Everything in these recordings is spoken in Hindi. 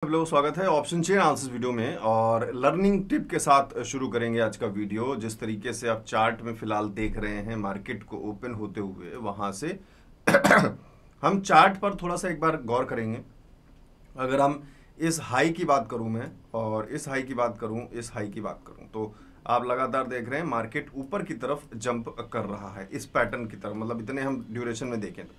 सब लोग स्वागत है ऑप्शन चेन आंसर्स वीडियो में। और लर्निंग टिप के साथ शुरू करेंगे आज का वीडियो। जिस तरीके से आप चार्ट में फिलहाल देख रहे हैं मार्केट को ओपन होते हुए, वहां से हम चार्ट पर थोड़ा सा एक बार गौर करेंगे। अगर हम इस हाई की बात करूं मैं, और इस हाई की बात करूं, इस हाई की बात करूं, तो आप लगातार देख रहे हैं मार्केट ऊपर की तरफ जंप कर रहा है इस पैटर्न की तरफ। मतलब इतने हम ड्यूरेशन में देखें तो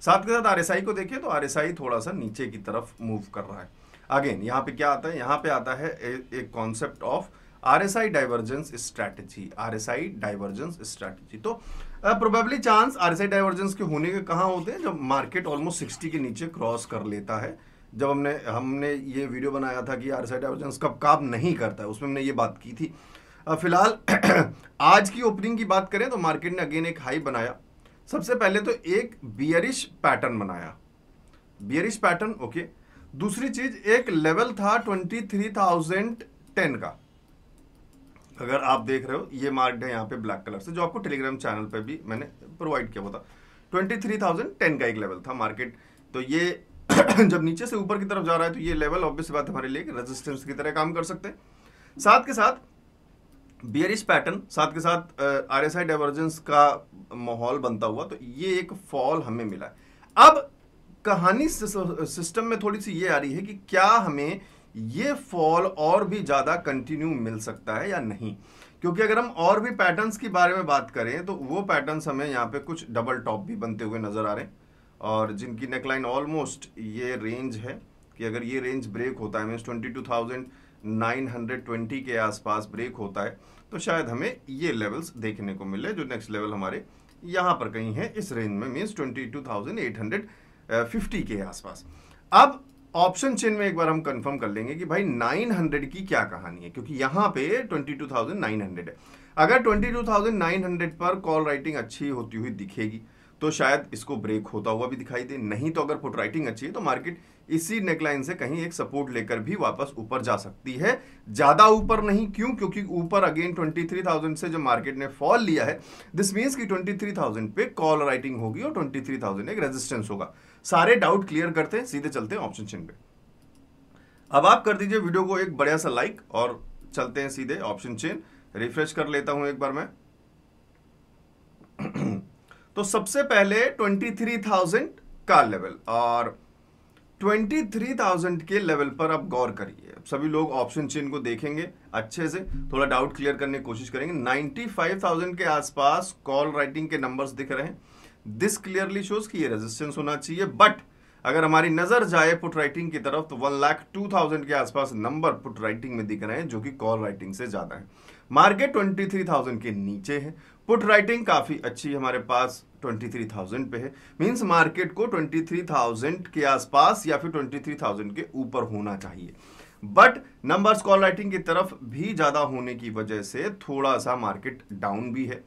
साथ के साथ आरएसआई को देखें तो आरएसआई थोड़ा सा नीचे की तरफ मूव कर रहा है। अगेन यहाँ पे क्या आता है, यहाँ पे आता है एक concept of RSI divergence strategy. RSI divergence strategy तो प्रोबेबली चांस आरएसआई डाइवर्जेंस के होने के कहाँ होते हैं, जब मार्केट ऑलमोस्ट 60 के नीचे क्रॉस कर लेता है। जब हमने ये वीडियो बनाया था कि आरएसआई डाइवर्जेंस कब काम नहीं करता है, उसमें हमने ये बात की थी। फिलहाल आज की ओपनिंग की बात करें तो मार्केट ने अगेन एक हाई बनाया। सबसे पहले तो एक बियरिश पैटर्न बनाया, बियरिश पैटर्न, ओके। दूसरी चीज, एक लेवल था 23,010 का। अगर आप देख रहे हो, ये मार्क्ड है यहाँ पे ब्लैक कलर से, जो आपको टेलीग्राम चैनल पे भी मैंने प्रोवाइड किया हुआ था। 23,010 का एक लेवल था मार्केट। तो ये जब नीचे से ऊपर की तरफ जा रहा है तो ये लेवल ऑब्वियस बात हमारे लिए रेजिस्टेंस की तरह काम कर सकते हैं। साथ के साथ बियरिश पैटर्न, साथ के साथ आरएसआई डाइवर्जेंस का माहौल बनता हुआ, तो ये एक फॉल हमें मिला है। अब कहानी सिस्टम में थोड़ी सी ये आ रही है कि क्या हमें ये फॉल और भी ज्यादा कंटिन्यू मिल सकता है या नहीं। क्योंकि अगर हम और भी पैटर्न्स के बारे में बात करें तो वो पैटर्न्स हमें यहाँ पे कुछ डबल टॉप भी बनते हुए नजर आ रहे हैं, और जिनकी नेकलाइन ऑलमोस्ट ये रेंज है कि अगर ये रेंज ब्रेक होता है, मीन्स 22,920 के आसपास ब्रेक होता है, तो शायद हमें ये लेवल्स देखने को मिले, जो नेक्स्ट लेवल हमारे यहाँ पर कहीं है इस रेंज में, मीन्स 22,850 के आसपास। अब ऑप्शन चेन में एक बार हम कंफर्म कर लेंगे कि भाई 900 की क्या कहानी है, क्योंकि यहाँ पे 22,900 है। अगर 22,900 पर कॉल राइटिंग अच्छी होती हुई दिखेगी तो शायद इसको ब्रेक होता हुआ भी दिखाई दे, नहीं तो अगर पुट राइटिंग अच्छी है तो मार्केट इसी नेकलाइन से कहीं एक सपोर्ट लेकर भी वापस ऊपर जा सकती है। ज्यादा ऊपर नहीं, क्यों? क्योंकि ऊपर अगेन 23,000 से जो मार्केट ने फॉल लिया है, दिस मींस कि 23,000 पे कॉल राइटिंग होगी और 23,000 एक रेजिस्टेंस होगा। सारे डाउट क्लियर करते हैं, सीधे चलते हैं ऑप्शन चेन पे। अब आप कर दीजिए वीडियो को एक बढ़िया सा लाइक और चलते हैं सीधे ऑप्शन चेन। रिफ्रेश कर लेता हूं एक बार मैं। तो सबसे पहले 23,000 का लेवल, और 23,000 के लेवल पर आप गौर करिए। सभी लोग ऑप्शन चेन को देखेंगे अच्छे से, थोड़ा डाउट क्लियर करने की कोशिश करेंगे। 95,000 के आसपास कॉल राइटिंग के नंबर्स दिख रहे हैं। दिस क्लियरली शोज कि ये रेजिस्टेंस होना चाहिए। बट अगर हमारी नजर जाए पुट राइटिंग की तरफ तो 1,02,000 के आसपास नंबर पुट राइटिंग में दिख रहे हैं, जो कि कॉल राइटिंग से ज्यादा है। मार्केट 23,000 के नीचे है, पुट राइटिंग काफी अच्छी हमारे पास 23,000 पे है। मींस मार्केट को 23,000 के आसपास या फिर 23,000 के ऊपर होना चाहिए। बट नंबर्स कॉल राइटिंग की तरफ भी ज्यादा होने की वजह से थोड़ा सा मार्केट डाउन भी है।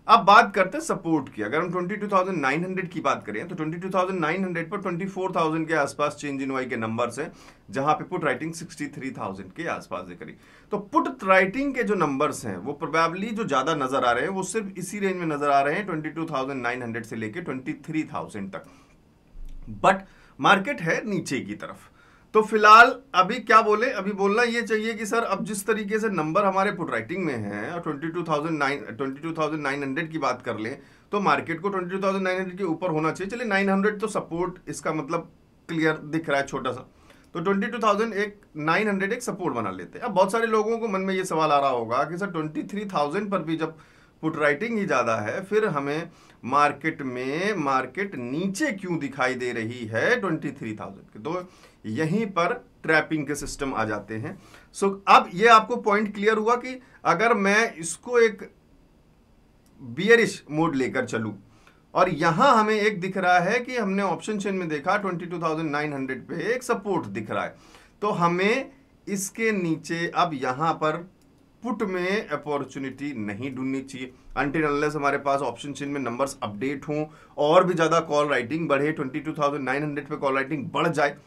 अब बात करते हैं सपोर्ट की। अगर हम 22,900 की बात करें तो 22,900 पर 24,000 के आसपास चेंज इन वाई के नंबर्स हैं, जहां पे पुट राइटिंग 63,000 के आसपास दिख रही। तो पुट राइटिंग के जो नंबर्स हैं वो प्रोबेबली जो ज्यादा नजर आ रहे हैं वो सिर्फ इसी रेंज में नजर आ रहे हैं, 22,900 से लेके 23,000 तक। बट मार्केट है नीचे की तरफ। तो फिलहाल अभी क्या बोले, अभी बोलना ये चाहिए कि सर अब जिस तरीके से नंबर हमारे पुट राइटिंग में हैं और 22,900 की बात कर लें तो मार्केट को 22,900 के ऊपर होना चाहिए। चलिए 900 तो सपोर्ट, इसका मतलब क्लियर दिख रहा है छोटा सा, तो 22,900 एक सपोर्ट बना लेते हैं। अब बहुत सारे लोगों को मन में ये सवाल आ रहा होगा कि सर 23,000 पर भी जब पुट राइटिंग ही ज्यादा है, फिर हमें मार्केट नीचे क्यों दिखाई दे रही है 23,000 के? तो यहीं पर ट्रैपिंग के सिस्टम आ जाते हैं। सो अब ये आपको पॉइंट क्लियर हुआ कि अगर मैं इसको एक बियरिश मोड लेकर चलूं, और यहां हमें एक दिख रहा है कि हमने ऑप्शन चेन में देखा 22,900 पे एक सपोर्ट दिख रहा है, तो हमें इसके नीचे अब यहां पर पुट में अपॉर्चुनिटी नहीं ढूंढनी चाहिए अनटिल अनलेस हमारे पास ऑप्शन चेन में नंबर्स अपडेट हों और भी ज्यादा कॉल राइटिंग बढ़े, 22,900 पे कॉल राइटिंग बढ़ जाए।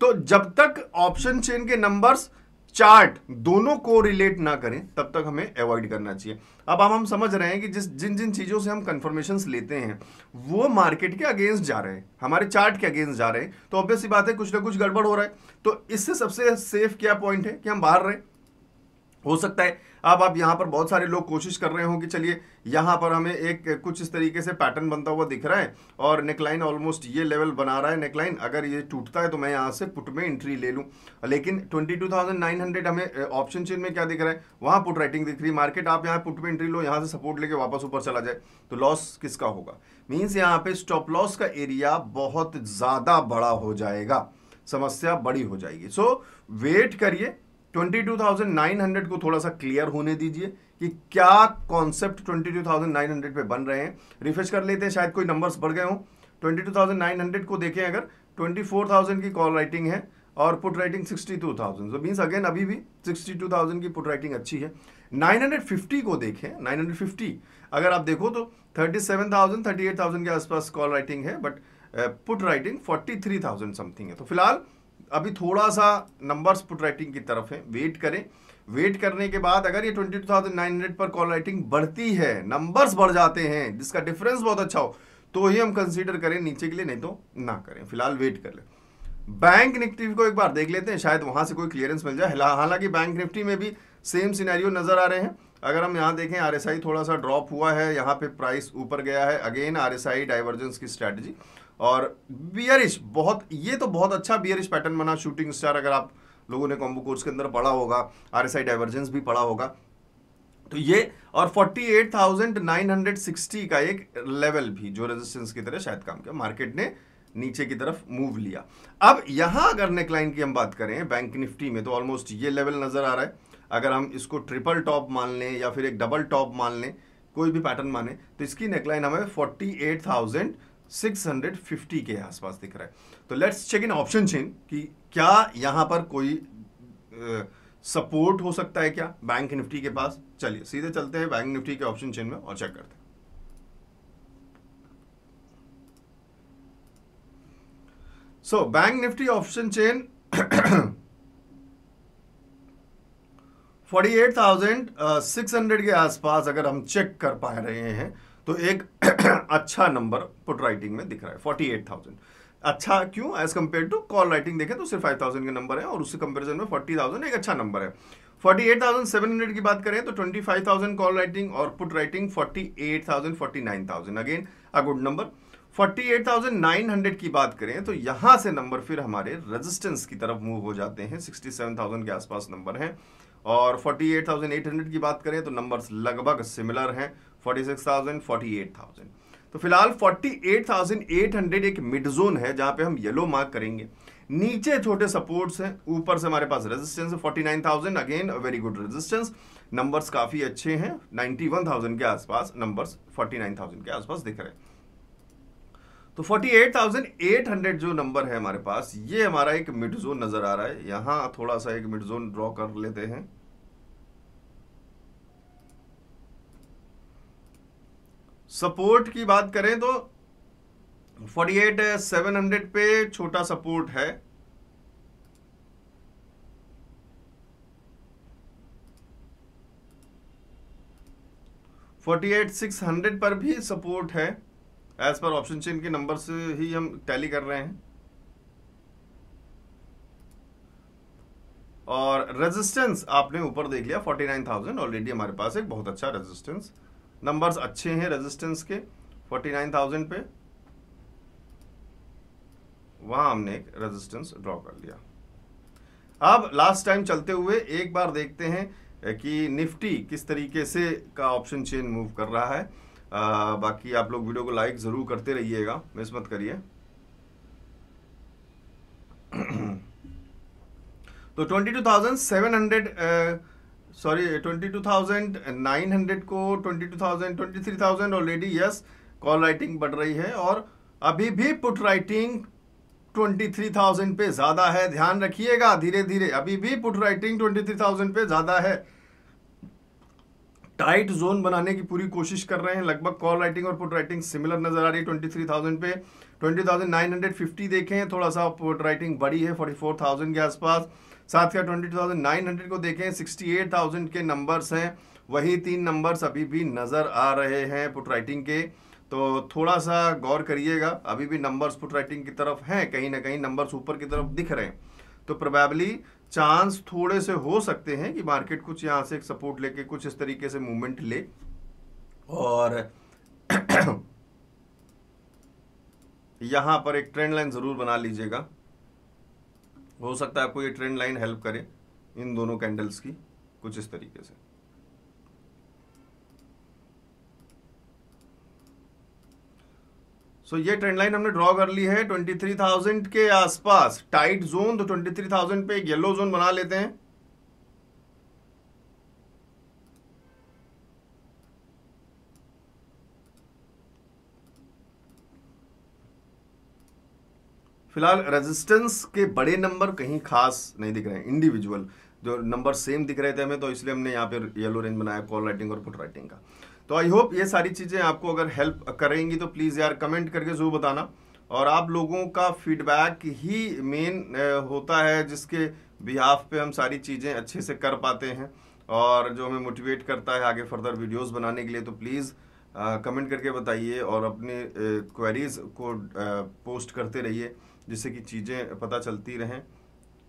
तो जब तक ऑप्शन चेन के नंबर्स चार्ट दोनों को रिलेट ना करें तब तक हमें अवॉइड करना चाहिए। अब हम समझ रहे हैं कि जिन जिन चीजों से हम कंफर्मेशंस लेते हैं वो मार्केट के अगेंस्ट जा रहे हैं, हमारे चार्ट के अगेंस्ट जा रहे हैं, तो ऑब्वियस सी बात है कुछ ना कुछ गड़बड़ हो रहा है। तो इससे सबसे सेफ क्या पॉइंट है कि हम बाहर रहें। हो सकता है अब यहां पर बहुत सारे लोग कोशिश कर रहे हो कि चलिए यहां पर हमें एक कुछ इस तरीके से पैटर्न बनता हुआ दिख रहा है और नेकलाइन ऑलमोस्ट ये लेवल बना रहा है नेकलाइन, अगर ये टूटता है तो मैं यहां से पुट में एंट्री ले लूं। लेकिन 22,900 हमें ऑप्शन चेन में क्या दिख रहा है, वहां पुट राइटिंग दिख रही है मार्केट, आप यहां पुट में एंट्री लो, यहां से सपोर्ट लेके वापस ऊपर चला जाए तो लॉस किसका होगा। मीन्स यहाँ पे स्टॉप लॉस का एरिया बहुत ज्यादा बड़ा हो जाएगा, समस्या बड़ी हो जाएगी। सो वेट करिए, 22,900 को थोड़ा सा क्लियर होने दीजिए कि क्या कॉन्सेप्ट 22,900 पे बन रहे हैं। रिफ्रेश कर लेते हैं, शायद कोई नंबर्स बढ़ गए हों। 22,900 को देखें, अगर 24,000 की कॉल राइटिंग है और पुट राइटिंग 62,000, तो मीन्स अगेन अभी भी 62,000 की पुट राइटिंग अच्छी है। 950 को देखें, 950 अगर आप देखो तो 37,000 38,000 के आसपास कॉल राइटिंग है, बट पुट राइटिंग 43,000 समथिंग है। तो फिलहाल अभी थोड़ा सा नंबर्स पुट राइटिंग की तरफ है, वेट करें। वेट करने के बाद अगर ये 22,900 पर कॉल राइटिंग बढ़ती है, नंबर्स बढ़ जाते हैं जिसका डिफरेंस बहुत अच्छा हो, तो ही हम कंसीडर करें नीचे के लिए, नहीं तो ना करें। फिलहाल वेट कर ले। बैंक निफ्टी को एक बार देख लेते हैं, शायद वहां से कोई क्लियरेंस मिल जाए। हालांकि बैंक निफ्टी में भी सेम सिनेरियो नजर आ रहे हैं। अगर हम यहाँ देखें, आरएसआई थोड़ा सा ड्रॉप हुआ है, यहाँ पे प्राइस ऊपर गया है, अगेन आरएसआई डाइवर्जेंस की स्ट्रैटेजी और बियरिश, बहुत ये तो बहुत अच्छा बियरिश पैटर्न बना। शूटिंग स्टार अगर आप लोगों ने कॉम्बो कोर्स के अंदर पढ़ा होगा, आरएसआई डाइवर्जेंस भी पढ़ा होगा, तो ये और 48,960 का एक लेवल भी जो रेजिस्टेंस की तरह शायद काम किया, मार्केट ने नीचे की तरफ मूव लिया। अब यहां अगर नेकलाइन की हम बात करें बैंक निफ्टी में, तो ऑलमोस्ट ये लेवल नजर आ रहा है। अगर हम इसको ट्रिपल टॉप मान लें या फिर एक डबल टॉप मान लें, कोई भी पैटर्न माने, तो इसकी नेकलाइन हमें 48,650 के आसपास दिख रहा है। तो let's check in option chain कि क्या यहां पर कोई सपोर्ट हो सकता है क्या बैंक निफ्टी के पास। चलिए सीधे चलते हैं बैंक निफ्टी के ऑप्शन चेन में और चेक करते हैं। So bank Nifty option chain 48,600 के आसपास अगर हम चेक कर पा रहे हैं तो एक अच्छा नंबर पुट राइटिंग में दिख रहा है 48,000। अच्छा क्यों, as compare to call writing देखें तो सिर्फ 5,000 के नंबर है और उससे कंपैरिजन में 40,000 एक अच्छा नंबर है। 48,700 की बात करें तो 25,000 कॉल राइटिंग और put writing 48,000 49,000, again a good number. 48,900 की बात करें तो यहां से नंबर फिर हमारे रेजिस्टेंस की तरफ मूव हो जाते हैं, 67,000 के आसपास नंबर हैं। और 48,800 की बात करें तो नंबर्स लगभग सिमिलर हैं, 46,000 48,000। तो फिलहाल 48,800 एक मिड जोन है जहां पे हम येलो मार्क करेंगे। नीचे छोटे सपोर्ट्स हैं, ऊपर से हमारे पास रेजिस्टेंस है 49,000, again very good resistance. Numbers काफी अच्छे हैं, 91,000 के आसपास नंबर्स 49,000 के आसपास दिख रहे हैं। तो 48,800 जो नंबर है हमारे पास, ये हमारा एक मिड जोन नजर आ रहा है। यहां थोड़ा सा एक मिड जोन ड्रॉ कर लेते हैं। सपोर्ट की बात करें तो 48,700 पे छोटा सपोर्ट है, 48,600 पर भी सपोर्ट है। एज पर ऑप्शन चेन के नंबर से ही हम टैली कर रहे हैं। और रेजिस्टेंस आपने ऊपर देख लिया 49,000, ऑलरेडी हमारे पास एक बहुत अच्छा रेजिस्टेंस, नंबर्स अच्छे हैं रेजिस्टेंस के 49,000 पे, वहां हमने एक रेजिस्टेंस ड्रॉ कर लिया। अब लास्ट टाइम चलते हुए एक बार देखते हैं कि निफ्टी किस तरीके से का ऑप्शन चेन मूव कर रहा है। बाकी आप लोग वीडियो को लाइक जरूर करते रहिएगा, मिस मत करिए। तो 22,900 को 22,000 23,000 ऑलरेडी यस कॉल राइटिंग बढ़ रही है और अभी भी पुट राइटिंग 23,000 पे ज्यादा है। ध्यान रखिएगा, धीरे धीरे अभी भी पुट राइटिंग 23,000 पे ज्यादा है। टाइट जोन बनाने की पूरी कोशिश कर रहे हैं। लगभग कॉल राइटिंग और पुट राइटिंग सिमिलर नजर आ रही है 23,000 पे। 20,950 देखें, थोड़ा सा पुट राइटिंग बड़ी है 44,000 के आसपास। साथ का 22,900 को देखें, 68,000 के नंबर्स हैं, वही 3 नंबर्स अभी भी नजर आ रहे हैं पुट राइटिंग के। तो थोड़ा सा गौर करिएगा, अभी भी नंबर्स पुट राइटिंग की तरफ हैं, कहीं ना कहीं नंबर्स ऊपर की तरफ दिख रहे हैं। तो प्रोबेबली चांस थोड़े से हो सकते हैं कि मार्केट कुछ यहां से एक सपोर्ट लेके कुछ इस तरीके से मूवमेंट ले, और यहां पर एक ट्रेंड लाइन जरूर बना लीजिएगा। हो सकता है आपको ये ट्रेंड लाइन हेल्प करे इन दोनों कैंडल्स की कुछ इस तरीके से। सो ये ट्रेंड लाइन हमने ड्रॉ कर ली है 23,000 के आसपास, टाइट जोन। तो 23,000 पे एक येलो जोन बना लेते हैं। फिलहाल रेजिस्टेंस के बड़े नंबर कहीं खास नहीं दिख रहे हैं, इंडिविजुअल जो नंबर सेम दिख रहे थे हमें, तो इसलिए हमने यहाँ पे येलो रेंज बनाया कॉल राइटिंग और पुट राइटिंग का। तो आई होप ये सारी चीजें आपको अगर हेल्प करेंगी तो प्लीज यार कमेंट करके जरूर बताना। और आप लोगों का फीडबैक ही मेन होता है जिसके बिहाफ पे हम सारी चीजें अच्छे से कर पाते हैं, और जो हमें मोटिवेट करता है आगे फर्दर वीडियोस बनाने के लिए। तो प्लीज कमेंट करके बताइए और अपने क्वेरीज को पोस्ट करते रहिए, जिससे कि चीज़ें पता चलती रहें।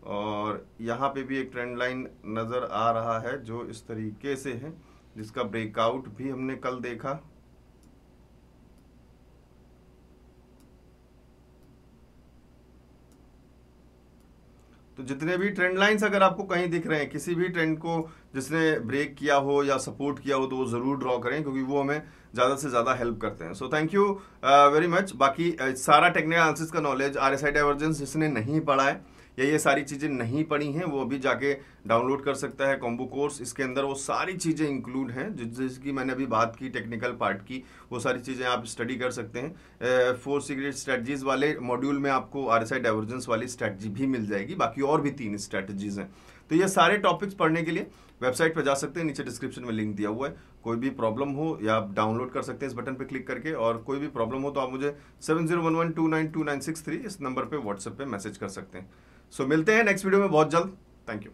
और यहाँ पे भी एक ट्रेंड लाइन नज़र आ रहा है जो इस तरीके से है, जिसका ब्रेकआउट भी हमने कल देखा। तो जितने भी ट्रेंड लाइंस अगर आपको कहीं दिख रहे हैं, किसी भी ट्रेंड को जिसने ब्रेक किया हो या सपोर्ट किया हो, तो वो ज़रूर ड्रॉ करें, क्योंकि वो हमें ज़्यादा से ज़्यादा हेल्प करते हैं। So thank you very much. बाकी सारा टेक्निकल एनालिसिस का नॉलेज, RSI डाइवर्जेंस जिसने नहीं पढ़ा है या ये सारी चीज़ें नहीं पढ़ी हैं, वो अभी जाके डाउनलोड कर सकता है कॉम्बो कोर्स। इसके अंदर वो सारी चीज़ें इंक्लूड हैं जिसकी मैंने अभी बात की, टेक्निकल पार्ट की, वो सारी चीज़ें आप स्टडी कर सकते हैं। 4 सीक्रेट स्ट्रेटजीज वाले मॉड्यूल में आपको RSI डाइवर्जेंस वाली स्ट्रेटजी भी मिल जाएगी, बाकी और भी 3 स्ट्रेटजीज हैं। तो ये सारे टॉपिक्स पढ़ने के लिए वेबसाइट पर जा सकते हैं, नीचे डिस्क्रिप्शन में लिंक दिया हुआ है। कोई भी प्रॉब्लम हो या आप डाउनलोड कर सकते हैं इस बटन पे क्लिक करके, और कोई भी प्रॉब्लम हो तो आप मुझे 7011292963 इस नंबर पे व्हाट्सएप पे मैसेज कर सकते हैं। सो मिलते हैं नेक्स्ट वीडियो में बहुत जल्द। Thank you.